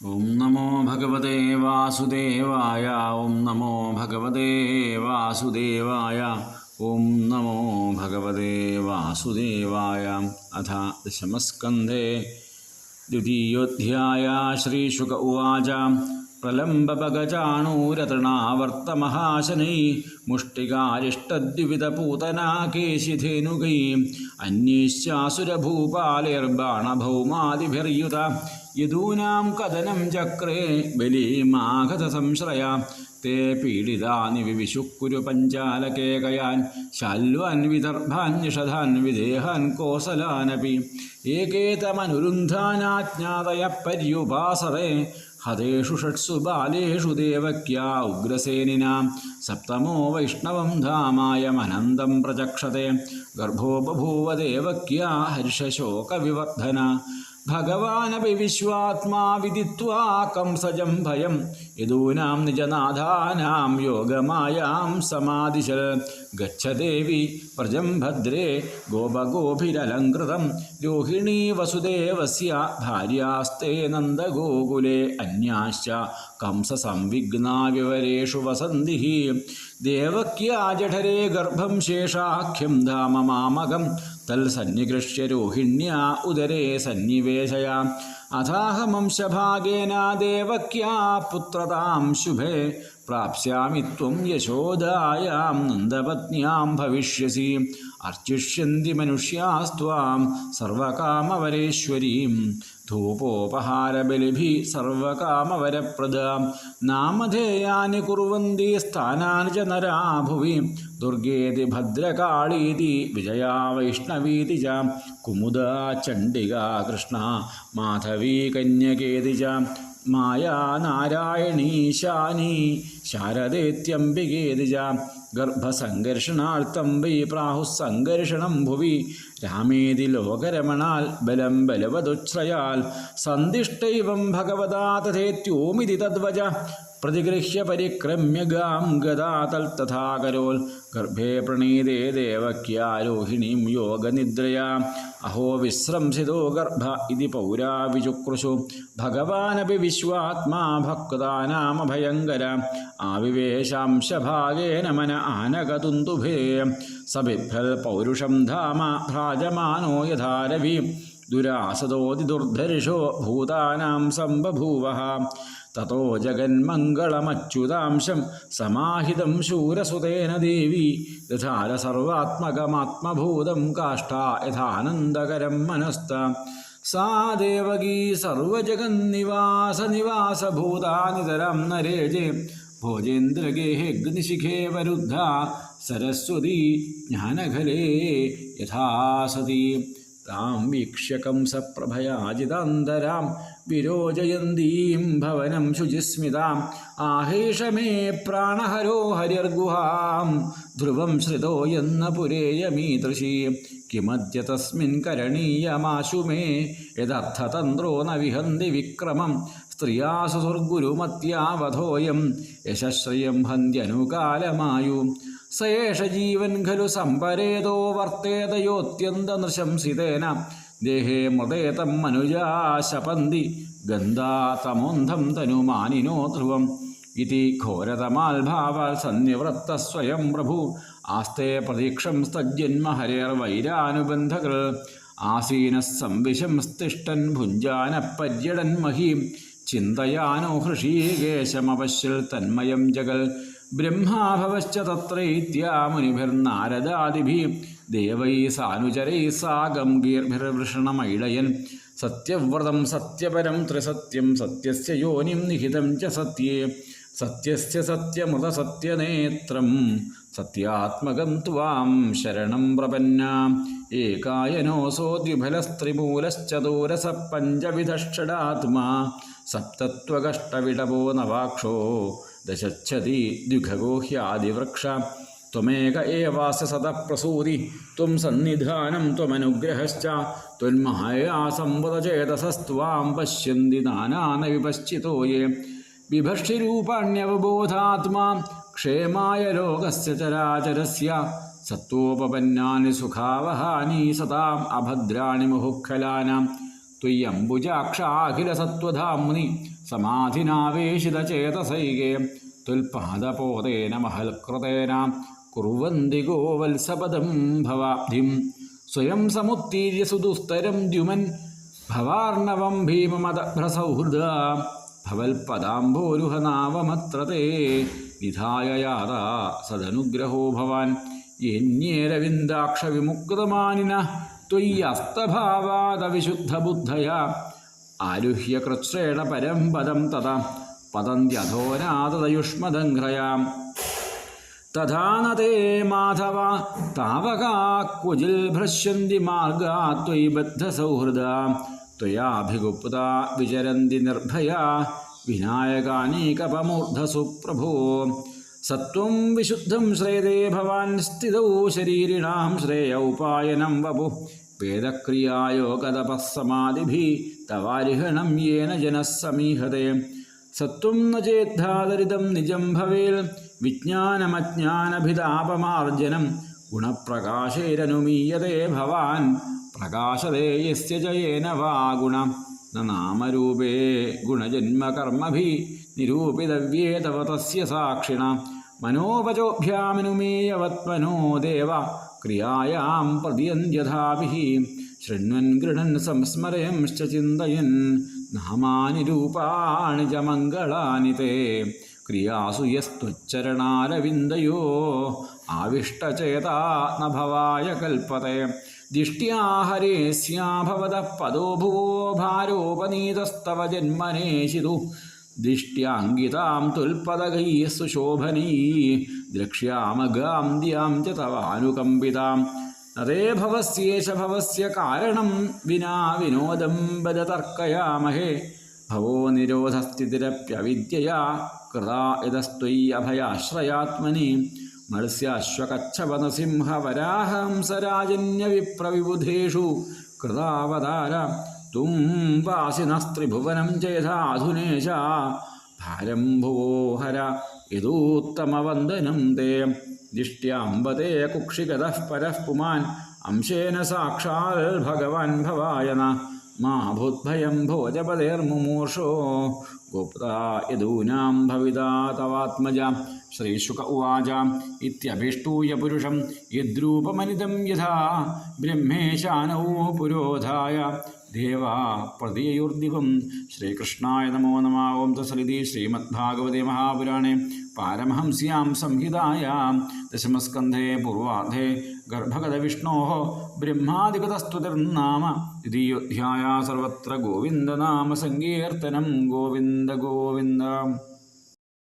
ഓം നമോ ഭഗവതേ വാസുദേവായ. ഓം നമോ ഭഗവതേ വാസുദേവായ. ഓം നമോ ഭഗവതേ വാസുദേവായ. അഥ ദശമസ്കന്ധേ ദ്വിതീയോധ്യായ. ശ്രീശുക ഉവാച. പ്രലംബപഗചാണൂരതൃണാവർത്തമഹാശനൈ മുഷ്ടികാരിഷ്ടദ്വിവിധപൂതനാകേശിധേനുകൈ അന്യേശ്ചാസുരഭൂപാലൈർബാണഭൗമാദിഭിർയുത യദൂനാം കഥനം ചക്രേ ബലീമാഗത സംശ്രയ തേ പീഡിതാനി വിവിശുക്കുരു പഞ്ചാലകേകയാൻ ശാല്വാൻ വിദർഭാൻ നിഷധാൻ വിദേഹാൻ കോസലാനപി ഏകേതമനുരുന്ധാനാജ്ഞാതയ പര്യുപാസറേ ഹതേഷു ഷട്സു ബാലേഷു ദേവക്യാ ഉഗ്രസേനിനാ സപ്തമോ വൈഷ്ണവം ധാമായമനന്തം പ്രചക്ഷത്തെ ഗർഭോ ബഭൂവ ദേവക്യാ ഹർഷശോകവിവർധന ഭഗവാനപി വിശ്വാത്മാ വിദിത്വാ കംസജം ഭയം യദൂനാം നിജനാഥാനാം യോഗമായാം സമാദിശൽ ഗച്ഛദേവി വ്രജം ഭദ്രേ ഗോപഗോഭിരലങ്കൃതം രോഹിണീ വസുദേവസ്യ ഭാര്യാസ്തേ നന്ദഗോകുലേ അന്യാശ്ച കംസസംവിഘ്നാ വിവരേഷു വസന്തിഃ ദേവക്യാ ജഠരേ ഗർഭം ശേഷാഖ്യം ധാമ മാമകം തൽസന്നികൃഷ്യ രോഹിണ്യാ ഉദരേ സന്നിവേശയ അഥാഹമംശഭാഗേന ദേവക്യാ പുത്രതാം ശുഭേ പ്രാപ്സ്യാമി ത്വം യശോദായാം നന്ദപത്ന്യാം ഭവിഷ്യസി അർച്ചിഷ്യന്തി മനുഷ്യാസ്ത്വാം സർവകാമവരേശ്വരീം ധൂപോപഹാരബലിഭിः സർവകാമവരപ്രദാം നാമധേയാനി കുർവന്തി സ്ഥാനാനി ച നരാ ഭുവി ദുർഗേതി ഭദ്രകാളീതി വിജയാ വൈഷ്ണവീതി ച കുമുദാ ചണ്ഡികാ കൃഷ്ണ മാധവീ കന്യകേതി ച മായാ നാരായണീ ശാനി ശാരദേത്യംബികേതി ച ഗർഭസംഘർഷണാർത്ഥം വൈ പ്രാഹുസ്സംഘർഷണം ഭുവി രാമേതി ലോകരമണാൽ ബലം ബലവതുച്ഛ്രയാൽ സന്ദിഷ്ടൈവം ഭഗവതാ തഥേത്യോമിതി തദ്വച പ്രതിഗൃഹ്യ പരിക്രമ്യ ഗാം ഗദാ തൽതഥാകരോൽ ഗർഭേ പ്രണീതേ ദേവക്യാ രോഹിണീം യോഗനിദ്രയാ അഹോ വിശ്രംസിതോ ഗർഭ ഇതി പൗരാ വിചുക്രുഷു ഭഗവാനപി വിശ്വാത്മാ ഭക്താനാമഭയങ്കര ആവിവേശാംശഭാഗേന മന ആനകതുന്തുഭേ സബിഭ്യൽ പൗരുഷം ധാമ ഭ്രാജമാനോ യഥാരവി ദുരാസദോതി ദുർധർഷോ ഭൂതാനാം സംബഭൂവഃ തതോ ജഗന്മംഗളമച്യുതാംശം സമാഹിതം ശൂരസുതേന ദേവി ദധാര സർവാത്മകമാത്മഭൂതം കാഷ്ഠാ യഥാനന്ദകരം മനസ്ത സാ ദേവകീ സർവജഗന്നിവാസഭൂതാനിതരം നരേജേ ഭോജേന്ദ്രഗേഹഗ്നിശിഖേ വരുദ്ധ സരസ്വതി ജ്ഞാനഘലേ യഥാ സതി താം വീക്ഷ്യ കംസപ്രഭയാജിതാന്തരാം വിരോചയന്തീം ഭവനം ശുചിസ്മിതാം ആഹേഷ മേ പ്രാണഹരോ ഹരിർഗുഹാം ധ്രുവം ശ്രിതോ യെന്ന പുരേയമീദൃശീ കിമദ്യ തസ്മിൻ കരണീയമാശു മേ യദർത്ഥതന്ത്രോ ന വിഹന്തി വിക്രമം സ്ത്രിയാസു സ്വർഗുരുമത്യാവധോയം യശശ്രിയം ഹന്ത്യനുകാലമായു സയേഷ ജീവൻ ഖലു സംപരേതോ വർത്തേതയോത്യന്തനൃശംസിതേന ദേഹേ മൃതേതം മനുജാ ശപന്തി ഗന്ധാതമോന്ധം തനുമാനിനോ ധ്രുവം ഇതി ഘോരതമാൽഭാവാൽ സന്നിവൃത്ത സ്വയം പ്രഭു ആസ്തേ പ്രതീക്ഷം സ്തജ്ജന്മ ഹരേർവൈരാനുബന്ധകൃ ആസീനഃ സംവിശംസ്തിഷ്ഠൻ ഭുഞ്ജാനപര്യടൻ മഹീം ചിന്തയാനോ ഹൃഷീകേശമപശ്യൽ തന്മയം ജഗൽ ബ്രഹ്മാഭവശ്ച തത്രൈത്യാ മുനിഭിർനാരദാദിഭിः ദേവൈः സാനുചരൈः സാഗം ഗീർഭിർവൃഷണമൈളയൻ സത്യവ്രതം സത്യപരം ത്രിസത്യം സത്യസ്യ യോനിം നിഹിതം ച സത്യേ സത്യസ്യ സത്യമൃതസത്യനേത്രം സത്യാത്മകം ത്വാം ശരണം പ്രപന്ന ഏകായനോസോ ദ്വിഫലസ്ത്രിമൂലശ്ചതൂരസ പഞ്ചവിധഷഡാത്മാ സപ്തത്വകഷ്ടവിടവോ നവാക്ഷോ ദശച്ഛതി ദ്വിഖഗോ ഹ്യാദിവൃക്ഷ ത്വമേക ഏവാസ്യ സതഃ പ്രസൂതി ത്വം സന്നിധാനം ത്വമനുഗ്രഹശ്ച ത്വന്മായാ സംവദചേതസസ്ത്വാം പശ്യന്തി നാനാന വിപശ്ചിതോ യേ വിഭക്ഷിരൂപാണ്യവബോധാത്മാ ക്ഷേമായ ലോകസ്യ ചരാചരസ്യ സത്വോപപന്നാനി സുഖാവഹാനി സതാം അഭദ്രാണി മുഹുഃഖലാനാം ത്വയ്യംബുജാക്ഷാഖിലസത്വധാംനി സമാധിനാവേശിതചേതസൈകേ തുൽപാദപോതേന മഹൽകൃതേന കുർവന്തി ഗോവത്സപദം ഭവാബ്ധിം സ്വയം സമുത്തീര്യ സുദുസ്തരം ദ്യുമൻ ഭവാർണവം ഭീമമദഭ്രസൗഹൃദ ഭവൽപദാംഭോരുഹനാവമത്ര തേ വിധായ യാത സദനുഗ്രഹോ ഭവാൻ യന്യേരവിന്ദാക്ഷവിമുക്തമാനിന ത്വയ്യസ്തഭാവാദവിശുദ്ധബുദ്ധയാ ആരുഹ്യ കൃച്ഛ്രേണ പരം പദം തഥാ പതന്ത്യധോനാതയുഷ്മദംഘ്രയാം തഥാ ന തേ മാധവ താവകാ ക്വചിൽ ഭ്രശ്യന്തി മാർഗാ ത്വയി ബദ്ധസൗഹൃദാ ത്വയാഭിഗുപ്താ വിചരന്തി നിർഭയാ വിനായകാനീകപമൂർധസു പ്രഭോ സത്വം വിശുദ്ധം ശ്രേയതേ ഭവാൻ സ്ഥിതൗ ശരീരിണാം ശ്രേയ ഉപായനം വപു വേദക്രിയായോഗതപസ്സമാധിഭിः തവാരിഹണം യേന ജനഃ സമീഹതേ സത്വം ന ചേദ്ധാതരിതം നിജം ഭവേൽ വിജ്ഞാനമജ്ഞാനഭിതാപമാർജനം ഗുണപ്രകാശൈരനുമീയതേ ഭവാൻ പ്രകാശതേ യസ്യ ച യേന വാ ഗുണ ന നാമരൂപേ ഗുണജന്മകർമ്മഭിः നിരൂപിതവ്യേ തവ തസ്യ സാക്ഷിണ മനോവചോഭ്യാമനുമേയവത്മനോ ദേവ ക്രിയായാം പ്രതിയന്യഥാഭിः ശൃണ്വൻ ഗൃണൻ സംസ്മരയംശ്ച ചിന്തയൻ നാമാനി രൂപാണി ച മംഗളാനി തേ ക്രിയാസു യസ്ത്വച്ചരണാരവിന്ദയോ ആവിഷ്ടചേതാ ന ഭവായ കൽപ്പത്തെ ദിഷ്ട്യാ ഹരേസ്യാ ഭവതഃ പദോ ഭുവോ ഭാരോപനീതസ്തവ ജന്മനേശിതു ദിഷ്ട്യാങ്കിതാം തുൽപദകൈഃ സുശോഭനൈഃ ദ്രക്ഷ്യാമഗാം ദ്യാം ച തവാനുകമ്പിതാം നതേ ഭവസ്യേഷ ഭവസ്യ കാരണം വിനാ വിനോദം വദ തർക്കയാമഹേ ഭവോ നിരോധസ്ഥിതിരപ്യവിദ്യയാ കൃതാ യതസ്ത്വയ്യഭയാശ്രയാത്മനി മത്സ്യാശ്വകച്ഛവനസിംഹവരാഹംസരാജന്യവിപ്രവിബുധേഷു കൃതാവതാര തും വാസിനസ്ത്രിഭുവനം ചേഥാധുനേശ ഭാരം ഭുവോ ഹര യദൂത്തമവന്ദനം തേ ദിഷ്ട്യാംബതേ കുക്ഷിഗതഃ പരഃ പുമാൻ അംശേന സാക്ഷാൽ ഭഗവാൻ ഭവായന മാ ഭൂദ്ഭയം ഭോജപതേർമുമൂർഷോ ഗോപ്താ യദൂനാം ഭവിതാ തവാത്മജ ശ്രീശുക ഉവാച ഇത്യഭിഷ്ടൂയ പുരുഷം യദ്രൂപമനിതം യഥാ ബ്രഹ്മേശാനൗ പുരോധായ ദേവാ പ്രതിയുർദിവം ശ്രീകൃഷ്ണായ നമോ നമഃ. ഓം തത്സദിതി ശ്രീമദ്ഭാഗവതേ മഹാപുരാണേ പാരമഹംസ്യാം സംഹിതായാം ദശമസ്കന്ധേ പൂർവാർദ്ധേ ഗർഭഗതവിഷ്ണോः ബ്രഹ്മാദിഗതസ്തുതിർനാമ ദ്വിതീയോऽധ്യായः. സർവത്ര ഗോവിന്ദനാമ സങ്കീർത്തനം. ഗോവിന്ദ ഗോവിന്ദ.